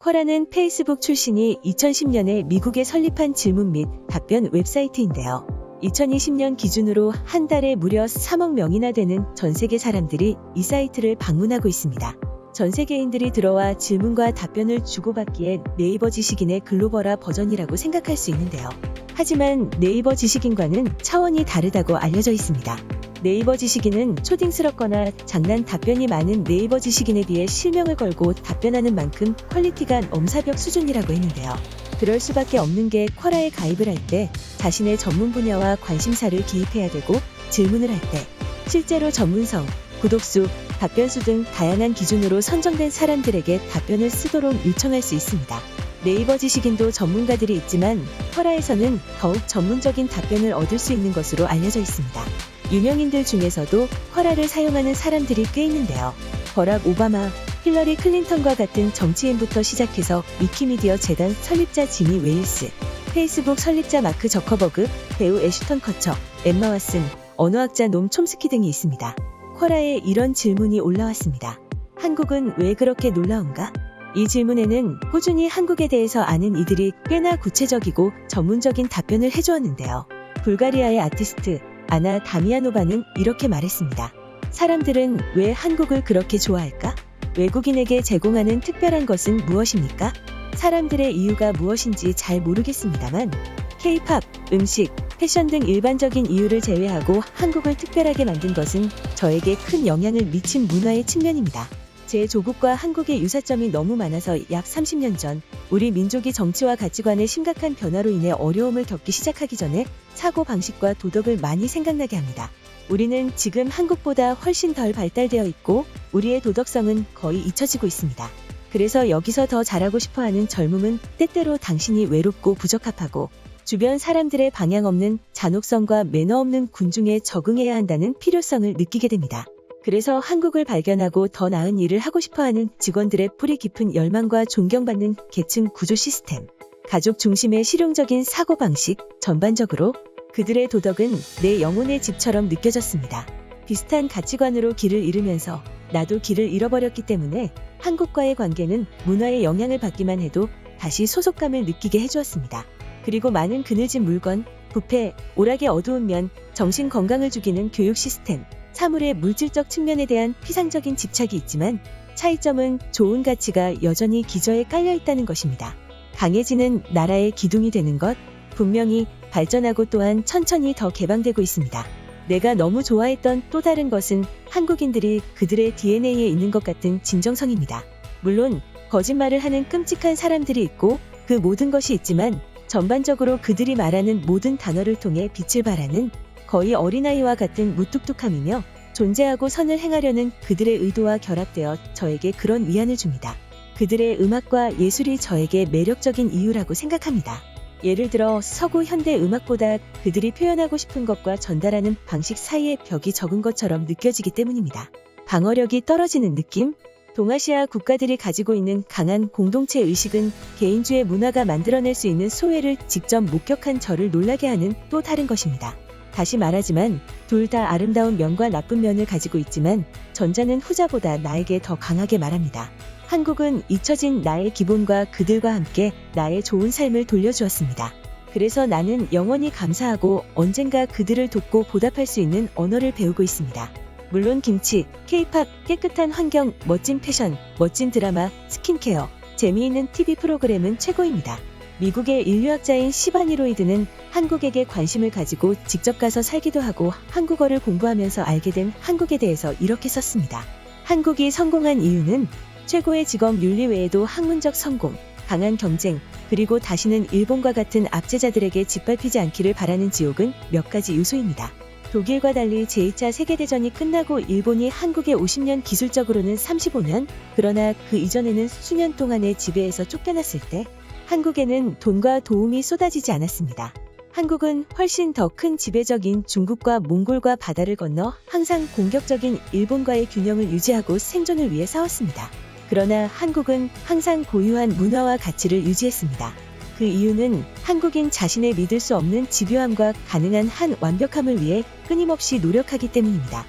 쿼라는 페이스북 출신이 2010년에 미국에 설립한 질문 및 답변 웹사이트인데요. 2020년 기준으로 한 달에 무려 3억 명이나 되는 전 세계 사람들이 이 사이트를 방문하고 있습니다. 전 세계인들이 들어와 질문과 답변을 주고받기에 네이버 지식인의 글로벌화 버전이라고 생각할 수 있는데요. 하지만 네이버 지식인과는 차원이 다르다고 알려져 있습니다. 네이버 지식인은 초딩스럽거나 장난 답변이 많은 네이버 지식인에 비해 실명을 걸고 답변하는 만큼 퀄리티가 엄사벽 수준이라고 했는데요. 그럴 수밖에 없는 게 쿼라에 가입을 할 때 자신의 전문 분야와 관심사를 기입해야 되고, 질문을 할 때 실제로 전문성, 구독수, 답변수 등 다양한 기준으로 선정된 사람들에게 답변을 쓰도록 요청할 수 있습니다. 네이버 지식인도 전문가들이 있지만 쿼라에서는 더욱 전문적인 답변을 얻을 수 있는 것으로 알려져 있습니다. 유명인들 중에서도 쿼라를 사용하는 사람들이 꽤 있는데요. 버락 오바마, 힐러리 클린턴과 같은 정치인부터 시작해서 위키미디어 재단 설립자 지니 웨일스, 페이스북 설립자 마크 저커버그, 배우 애슈턴 커처, 엠마 왓슨, 언어학자 놈 촘스키 등이 있습니다. 쿼라에 이런 질문이 올라왔습니다. 한국은 왜 그렇게 놀라운가? 이 질문에는 꾸준히 한국에 대해서 아는 이들이 꽤나 구체적이고 전문적인 답변을 해주었는데요. 불가리아의 아티스트 아나 다미아노바는 이렇게 말했습니다. 사람들은 왜 한국을 그렇게 좋아할까? 외국인에게 제공하는 특별한 것은 무엇입니까? 사람들의 이유가 무엇인지 잘 모르겠습니다만 K-팝, 음식, 패션 등 일반적인 이유를 제외하고 한국을 특별하게 만든 것은 저에게 큰 영향을 미친 문화의 측면입니다. 제 조국과 한국의 유사점이 너무 많아서 약 30년 전 우리 민족이 정치와 가치관의 심각한 변화로 인해 어려움을 겪기 시작하기 전에 사고방식과 도덕을 많이 생각나게 합니다. 우리는 지금 한국보다 훨씬 덜 발달되어 있고 우리의 도덕성은 거의 잊혀지고 있습니다. 그래서 여기서 더 잘하고 싶어하는 젊음은 때때로 당신이 외롭고 부적합하고 주변 사람들의 방향 없는 잔혹성과 매너 없는 군중에 적응해야 한다는 필요성을 느끼게 됩니다. 그래서 한국을 발견하고 더 나은 일을 하고 싶어하는 직원들의 뿌리 깊은 열망과 존경받는 계층 구조 시스템, 가족 중심의 실용적인 사고방식, 전반적으로 그들의 도덕은 내 영혼의 집처럼 느껴졌습니다. 비슷한 가치관으로 길을 잃으면서 나도 길을 잃어버렸기 때문에 한국과의 관계는 문화의 영향을 받기만 해도 다시 소속감을 느끼게 해주었습니다. 그리고 많은 그늘진 물건, 부패, 오락의 어두운 면, 정신 건강을 죽이는 교육 시스템, 사물의 물질적 측면에 대한 피상적인 집착이 있지만 차이점은 좋은 가치가 여전히 기저에 깔려 있다는 것입니다. 강해지는 나라의 기둥이 되는 것, 분명히 발전하고 또한 천천히 더 개방되고 있습니다. 내가 너무 좋아했던 또 다른 것은 한국인들이 그들의 DNA에 있는 것 같은 진정성입니다. 물론 거짓말을 하는 끔찍한 사람들이 있고 그 모든 것이 있지만 전반적으로 그들이 말하는 모든 단어를 통해 빛을 발하는 거의 어린아이와 같은 무뚝뚝함이며 존재하고 선을 행하려는 그들의 의도와 결합되어 저에게 그런 위안을 줍니다. 그들의 음악과 예술이 저에게 매력적인 이유라고 생각합니다. 예를 들어 서구 현대 음악보다 그들이 표현하고 싶은 것과 전달하는 방식 사이에 벽이 적은 것처럼 느껴지기 때문입니다. 방어력이 떨어지는 느낌? 동아시아 국가들이 가지고 있는 강한 공동체 의식은 개인주의 문화가 만들어낼 수 있는 소외를 직접 목격한 저를 놀라게 하는 또 다른 것입니다. 다시 말하지만 둘 다 아름다운 면과 나쁜 면을 가지고 있지만 전자는 후자보다 나에게 더 강하게 말합니다. 한국은 잊혀진 나의 기본과 그들과 함께 나의 좋은 삶을 돌려주었습니다. 그래서 나는 영원히 감사하고 언젠가 그들을 돕고 보답할 수 있는 언어를 배우고 있습니다. 물론 김치, K-팝, 깨끗한 환경, 멋진 패션, 멋진 드라마, 스킨케어, 재미있는 TV 프로그램은 최고입니다. 미국의 인류학자인 시바니 로이드는 한국에게 관심을 가지고 직접 가서 살기도 하고 한국어를 공부하면서 알게 된 한국에 대해서 이렇게 썼습니다. 한국이 성공한 이유는 최고의 직업 윤리 외에도 학문적 성공, 강한 경쟁, 그리고 다시는 일본과 같은 압제자들에게 짓밟히지 않기를 바라는 지옥은 몇 가지 요소입니다. 독일과 달리 제2차 세계대전이 끝나고 일본이 한국에 50년, 기술적으로는 35년, 그러나 그 이전에는 수년 동안의 지배에서 쫓겨났을 때 한국에는 돈과 도움이 쏟아지지 않았습니다. 한국은 훨씬 더 큰 지배적인 중국과 몽골과 바다를 건너 항상 공격적인 일본과의 균형을 유지하고 생존을 위해 싸웠습니다. 그러나 한국은 항상 고유한 문화와 가치를 유지했습니다. 그 이유는 한국인 자신의 믿을 수 없는 집요함과 가능한 한 완벽함을 위해 끊임없이 노력하기 때문입니다.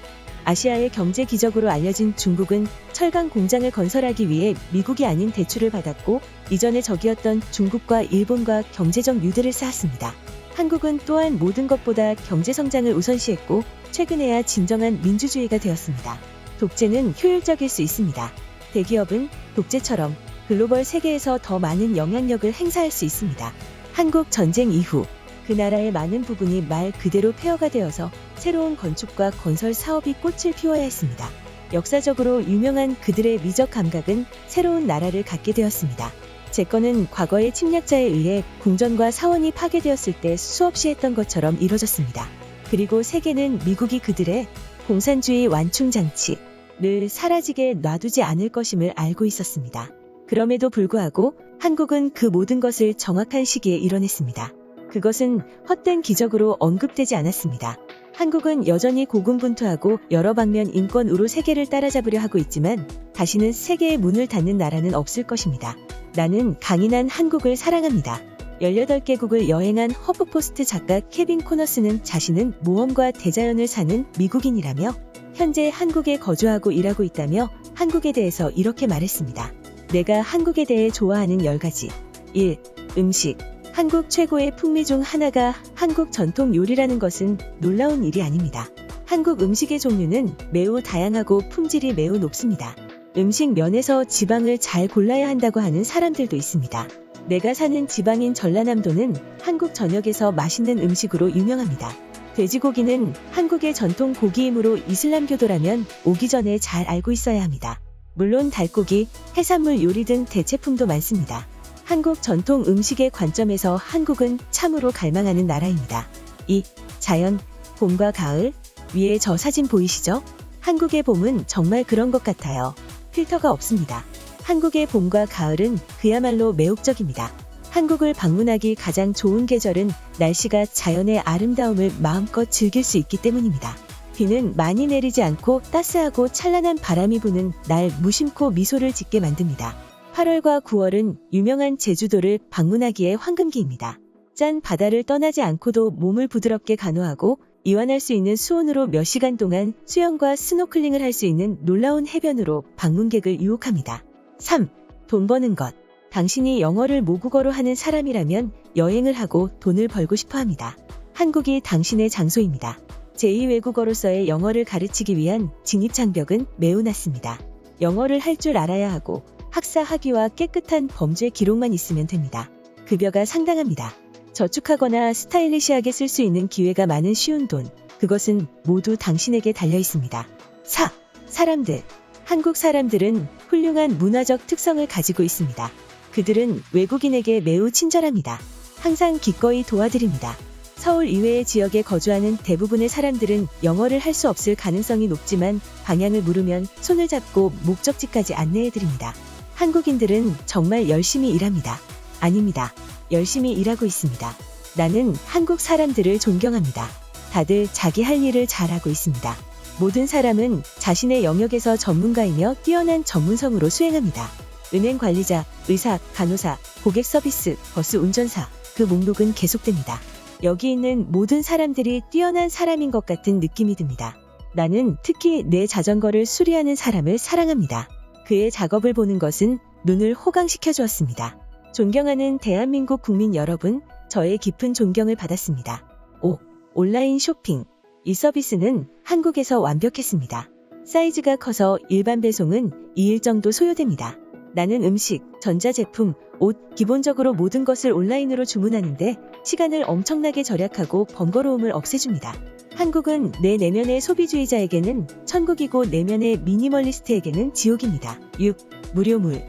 아시아의 경제 기적으로 알려진 중국은 철강 공장을 건설하기 위해 미국이 아닌 대출을 받았고 이전에 적이었던 중국과 일본과 경제적 유대를 쌓았습니다. 한국은 또한 모든 것보다 경제 성장을 우선시했고 최근에야 진정한 민주주의가 되었습니다. 독재는 효율적일 수 있습니다. 대기업은 독재처럼 글로벌 세계에서 더 많은 영향력을 행사할 수 있습니다. 한국 전쟁 이후 그 나라의 많은 부분이 말 그대로 폐허가 되어서 새로운 건축과 건설 사업이 꽃을 피워야 했습니다. 역사적으로 유명한 그들의 미적 감각은 새로운 나라를 갖게 되었습니다. 재건은 과거의 침략자에 의해 궁전과 사원이 파괴되었을 때 수없이 했던 것처럼 이뤄졌습니다. 그리고 세계는 미국이 그들의 공산주의 완충장치를 사라지게 놔두지 않을 것임을 알고 있었습니다. 그럼에도 불구하고 한국은 그 모든 것을 정확한 시기에 이뤄냈습니다. 그것은 헛된 기적으로 언급되지 않았습니다. 한국은 여전히 고군분투하고 여러 방면 인권으로 세계를 따라잡으려 하고 있지만 다시는 세계의 문을 닫는 나라는 없을 것입니다. 나는 강인한 한국을 사랑합니다. 18개국을 여행한 허프포스트 작가 케빈 코너스는 자신은 모험과 대자연을 사는 미국인이라며 현재 한국에 거주하고 일하고 있다며 한국에 대해서 이렇게 말했습니다. 내가 한국에 대해 좋아하는 10가지. 1. 음식. 한국 최고의 풍미 중 하나가 한국 전통 요리라는 것은 놀라운 일이 아닙니다. 한국 음식의 종류는 매우 다양하고 품질이 매우 높습니다. 음식 면에서 지방을 잘 골라야 한다고 하는 사람들도 있습니다. 내가 사는 지방인 전라남도는 한국 전역에서 맛있는 음식으로 유명합니다. 돼지고기는 한국의 전통 고기이므로 이슬람교도라면 오기 전에 잘 알고 있어야 합니다. 물론 닭고기, 해산물 요리 등 대체품도 많습니다. 한국 전통 음식의 관점에서 한국은 참으로 갈망하는 나라입니다. 2. 자연, 봄과 가을. 위에 저 사진 보이시죠? 한국의 봄은 정말 그런 것 같아요. 필터가 없습니다. 한국의 봄과 가을은 그야말로 매혹적입니다. 한국을 방문하기 가장 좋은 계절은 날씨가 자연의 아름다움을 마음껏 즐길 수 있기 때문입니다. 비는 많이 내리지 않고 따스하고 찬란한 바람이 부는 날 무심코 미소를 짓게 만듭니다. 8월과 9월은 유명한 제주도를 방문하기에 황금기입니다. 짠 바다를 떠나지 않고도 몸을 부드럽게 간호하고 이완할 수 있는 수온으로 몇 시간 동안 수영과 스노클링을 할 수 있는 놀라운 해변으로 방문객을 유혹합니다. 3. 돈 버는 것. 당신이 영어를 모국어로 하는 사람이라면 여행을 하고 돈을 벌고 싶어 합니다. 한국이 당신의 장소입니다. 제2외국어로서의 영어를 가르치기 위한 진입장벽은 매우 낮습니다. 영어를 할 줄 알아야 하고 학사 학위와 깨끗한 범죄 기록만 있으면 됩니다. 급여가 상당합니다. 저축하거나 스타일리시하게 쓸 수 있는 기회가 많은 쉬운 돈, 그것은 모두 당신에게 달려 있습니다. 4. 사람들. 한국 사람들은 훌륭한 문화적 특성을 가지고 있습니다. 그들은 외국인에게 매우 친절합니다. 항상 기꺼이 도와드립니다. 서울 이외의 지역에 거주하는 대부분의 사람들은 영어를 할 수 없을 가능성이 높지만 방향을 물으면 손을 잡고 목적지까지 안내해드립니다. 한국인들은 정말 열심히 일합니다. 아닙니다. 열심히 일하고 있습니다. 나는 한국 사람들을 존경합니다. 다들 자기 할 일을 잘하고 있습니다. 모든 사람은 자신의 영역에서 전문가이며 뛰어난 전문성으로 수행합니다. 은행 관리자, 의사, 간호사, 고객 서비스, 버스 운전사, 그 목록은 계속됩니다. 여기 있는 모든 사람들이 뛰어난 사람인 것 같은 느낌이 듭니다. 나는 특히 내 자전거를 수리하는 사람을 사랑합니다. 그의 작업을 보는 것은 눈을 호강시켜 주었습니다. 존경하는 대한민국 국민 여러분, 저의 깊은 존경을 받았습니다. 5. 온라인 쇼핑. 이 서비스는 한국에서 완벽했습니다. 사이즈가 커서 일반 배송은 2일 정도 소요됩니다. 나는 음식, 전자제품, 옷, 기본적으로 모든 것을 온라인으로 주문하는데 시간을 엄청나게 절약하고 번거로움을 없애줍니다. 한국은 내 내면의 소비주의자에게는 천국이고 내면의 미니멀리스트에게는 지옥입니다. 6. 무료물.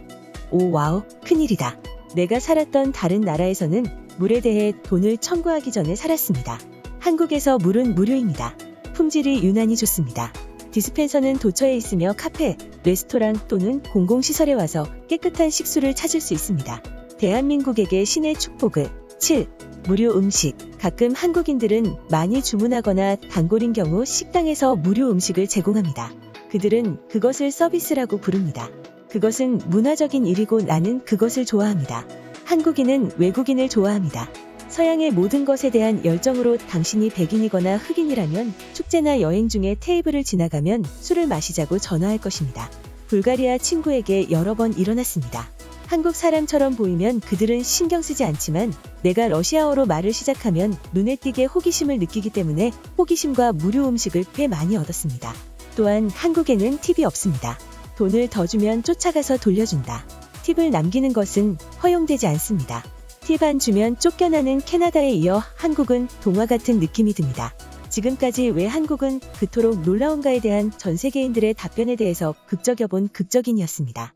오 와우, 큰일이다. 내가 살았던 다른 나라에서는 물에 대해 돈을 청구하기 전에 살았습니다. 한국에서 물은 무료입니다. 품질이 유난히 좋습니다. 디스펜서는 도처에 있으며 카페, 레스토랑 또는 공공시설에 와서 깨끗한 식수를 찾을 수 있습니다. 대한민국에게 신의 축복을. 7. 무료 음식. 가끔 한국인들은 많이 주문하거나 단골인 경우 식당에서 무료 음식을 제공합니다. 그들은 그것을 서비스라고 부릅니다. 그것은 문화적인 일이고 나는 그것을 좋아합니다. 한국인은 외국인을 좋아합니다. 서양의 모든 것에 대한 열정으로 당신이 백인이거나 흑인이라면 축제나 여행 중에 테이블을 지나가면 술을 마시자고 전화할 것입니다. 불가리아 친구에게 여러 번 일어났습니다. 한국 사람처럼 보이면 그들은 신경 쓰지 않지만 내가 러시아어로 말을 시작하면 눈에 띄게 호기심을 느끼기 때문에 호기심과 무료 음식을 꽤 많이 얻었습니다. 또한 한국에는 팁이 없습니다. 돈을 더 주면 쫓아가서 돌려준다. 팁을 남기는 것은 허용되지 않습니다. 팁 안 주면 쫓겨나는 캐나다에 이어 한국은 동화 같은 느낌이 듭니다. 지금까지 왜 한국은 그토록 놀라운가에 대한 전 세계인들의 답변에 대해서 극적여본 극적인이었습니다.